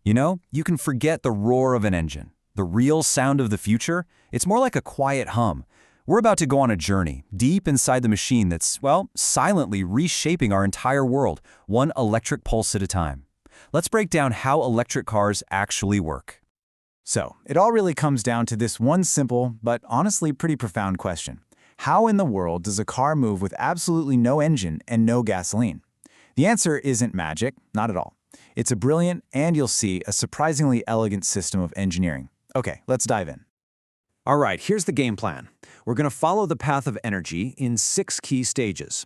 You know, you can forget the roar of an engine. The real sound of the future, it's more like a quiet hum. We're about to go on a journey, deep inside the machine that's, well, silently reshaping our entire world, one electric pulse at a time. Let's break down how electric cars actually work. So, it all really comes down to this one simple, but honestly pretty profound question. How in the world does a car move with absolutely no engine and no gasoline? The answer isn't magic, not at all. It's a brilliant, and you'll see, a surprisingly elegant system of engineering. Okay, let's dive in. All right, here's the game plan. We're going to follow the path of energy in 6 key stages.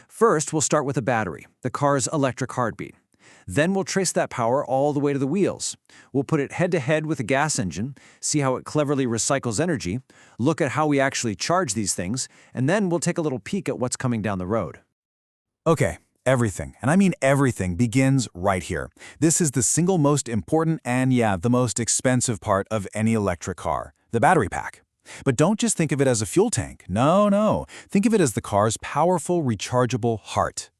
First, we'll start with a battery, the car's electric heartbeat. Then we'll trace that power all the way to the wheels. We'll put it head-to-head with a gas engine, see how it cleverly recycles energy, look at how we actually charge these things, and then we'll take a little peek at what's coming down the road. Okay, everything, and I mean everything, begins right here. This is the single most important and, yeah, the most expensive part of any electric car, the battery pack. But don't just think of it as a fuel tank. No. Think of it as the car's powerful, rechargeable heart.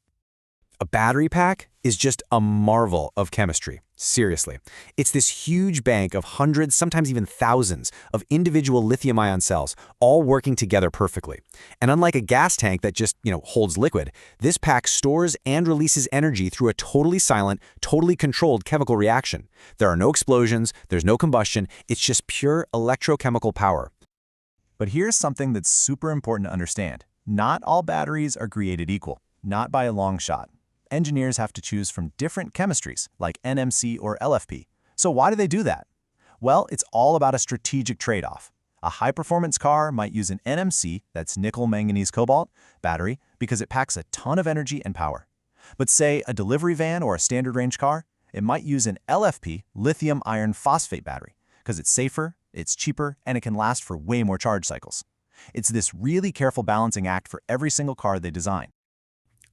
A battery pack is just a marvel of chemistry. Seriously. It's this huge bank of hundreds, sometimes even thousands, of individual lithium-ion cells, all working together perfectly. And unlike a gas tank that just, holds liquid, this pack stores and releases energy through a totally silent, totally controlled chemical reaction. There are no explosions, there's no combustion, it's just pure electrochemical power. But here's something that's super important to understand. Not all batteries are created equal, not by a long shot. Engineers have to choose from different chemistries, like NMC or LFP. So why do they do that? Well, it's all about a strategic trade-off. A high-performance car might use an NMC, that's nickel manganese cobalt, battery because it packs a ton of energy and power. But say a delivery van or a standard range car, it might use an LFP, lithium iron phosphate battery, because it's safer, it's cheaper, and it can last for way more charge cycles. It's this really careful balancing act for every single car they design.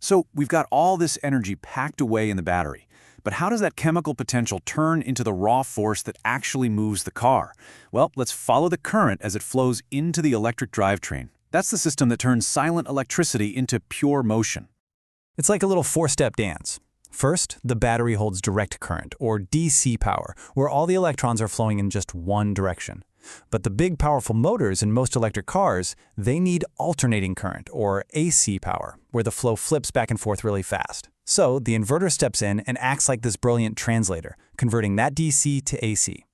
So we've got all this energy packed away in the battery. But how does that chemical potential turn into the raw force that actually moves the car? Well, let's follow the current as it flows into the electric drivetrain. That's the system that turns silent electricity into pure motion. It's like a little four-step dance. First, the battery holds direct current, or DC power, where all the electrons are flowing in just one direction. But the big, powerful motors in most electric cars, they need alternating current, or AC power, where the flow flips back and forth really fast. So the inverter steps in and acts like this brilliant translator, converting that DC to AC.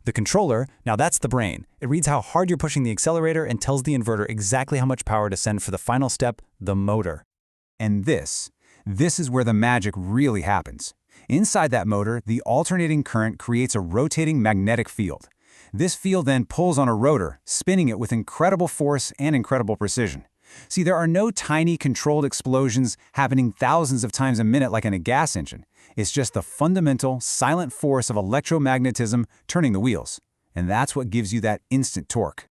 The controller, now that's the brain. It reads how hard you're pushing the accelerator and tells the inverter exactly how much power to send for the final step, the motor. And this is where the magic really happens. Inside that motor, the alternating current creates a rotating magnetic field. This field then pulls on a rotor, spinning it with incredible force and incredible precision. See, there are no tiny controlled explosions happening thousands of times a minute like in a gas engine. It's just the fundamental, silent force of electromagnetism turning the wheels. And that's what gives you that instant torque.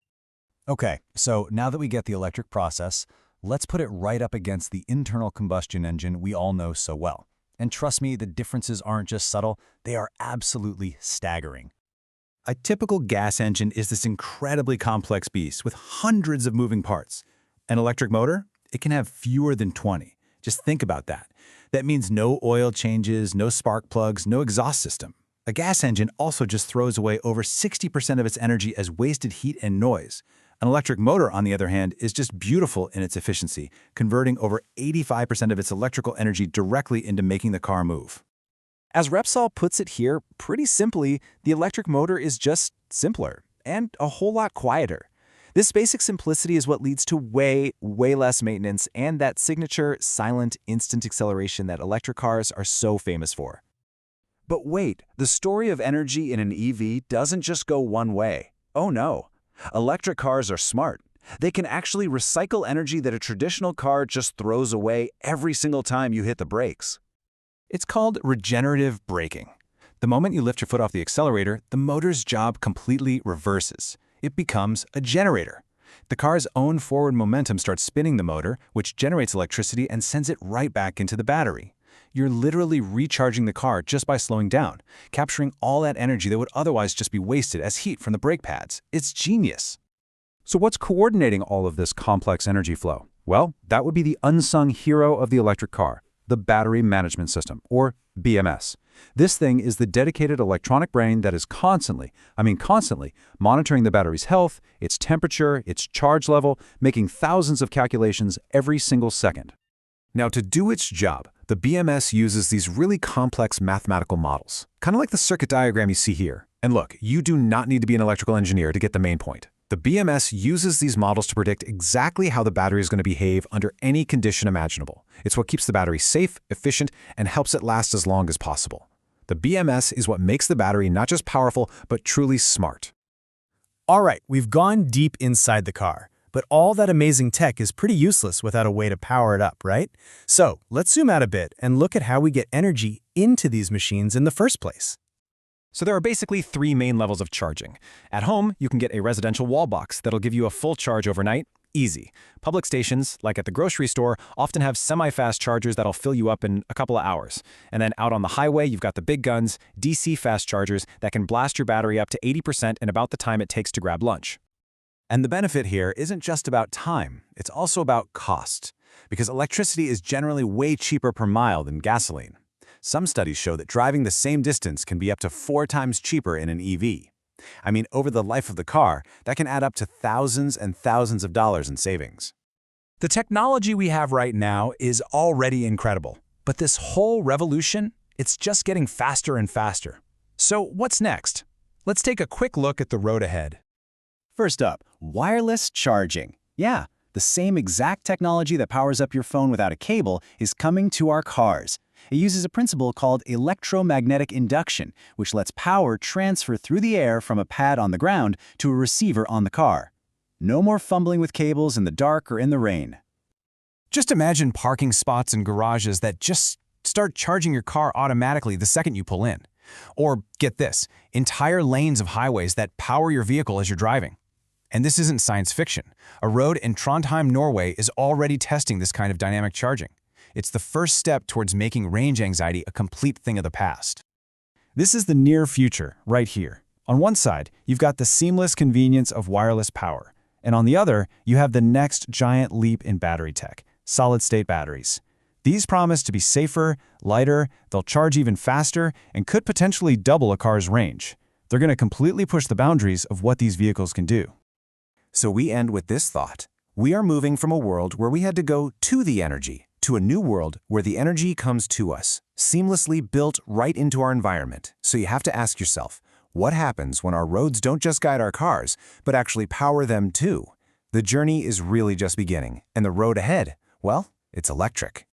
Okay, so now that we get the electric process, let's put it right up against the internal combustion engine we all know so well. And trust me, the differences aren't just subtle, they are absolutely staggering. A typical gas engine is this incredibly complex beast with hundreds of moving parts. An electric motor, it can have fewer than 20. Just think about that. That means no oil changes, no spark plugs, no exhaust system. A gas engine also just throws away over 60% of its energy as wasted heat and noise. An electric motor, on the other hand, is just beautiful in its efficiency, converting over 85% of its electrical energy directly into making the car move. As Repsol puts it here, pretty simply, the electric motor is just simpler and a whole lot quieter. This basic simplicity is what leads to way less maintenance and that signature, silent, instant acceleration that electric cars are so famous for. But wait, the story of energy in an EV doesn't just go one way. Oh no. Electric cars are smart. They can actually recycle energy that a traditional car just throws away every single time you hit the brakes. It's called regenerative braking. The moment you lift your foot off the accelerator, the motor's job completely reverses. It becomes a generator. The car's own forward momentum starts spinning the motor, which generates electricity and sends it right back into the battery. You're literally recharging the car just by slowing down, capturing all that energy that would otherwise just be wasted as heat from the brake pads. It's genius. So what's coordinating all of this complex energy flow? Well, that would be the unsung hero of the electric car, the battery management system, or BMS. This thing is the dedicated electronic brain that is constantly, monitoring the battery's health, its temperature, its charge level, making thousands of calculations every single second. Now, to do its job, the BMS uses these really complex mathematical models, kind of like the circuit diagram you see here. And look, you do not need to be an electrical engineer to get the main point. The BMS uses these models to predict exactly how the battery is going to behave under any condition imaginable. It's what keeps the battery safe, efficient, and helps it last as long as possible. The BMS is what makes the battery not just powerful, but truly smart. All right, we've gone deep inside the car, but all that amazing tech is pretty useless without a way to power it up, right? So let's zoom out a bit and look at how we get energy into these machines in the first place. So there are basically 3 main levels of charging. At home, you can get a residential wall box that'll give you a full charge overnight. Easy. Public stations, like at the grocery store, often have semi-fast chargers that'll fill you up in a couple of hours. And then out on the highway, you've got the big guns, DC fast chargers that can blast your battery up to 80% in about the time it takes to grab lunch. And the benefit here isn't just about time, it's also about cost, because electricity is generally way cheaper per mile than gasoline. Some studies show that driving the same distance can be up to 4 times cheaper in an EV. I mean, over the life of the car, that can add up to thousands and thousands of dollars in savings. The technology we have right now is already incredible, but this whole revolution, it's just getting faster and faster. So what's next? Let's take a quick look at the road ahead. First up, wireless charging. Yeah, the same exact technology that powers up your phone without a cable is coming to our cars. It uses a principle called electromagnetic induction, which lets power transfer through the air from a pad on the ground to a receiver on the car. No more fumbling with cables in the dark or in the rain. Just imagine parking spots and garages that just start charging your car automatically the second you pull in. Or, get this, entire lanes of highways that power your vehicle as you're driving. And this isn't science fiction. A road in Trondheim, Norway is already testing this kind of dynamic charging. It's the first step towards making range anxiety a complete thing of the past. This is the near future, right here. On one side, you've got the seamless convenience of wireless power. And on the other, you have the next giant leap in battery tech, solid-state batteries. These promise to be safer, lighter, they'll charge even faster, and could potentially double a car's range. They're going to completely push the boundaries of what these vehicles can do. So we end with this thought. We are moving from a world where we had to go to the energy, to a new world where the energy comes to us, seamlessly built right into our environment. So you have to ask yourself, what happens when our roads don't just guide our cars, but actually power them too? The journey is really just beginning, and the road ahead, well, it's electric.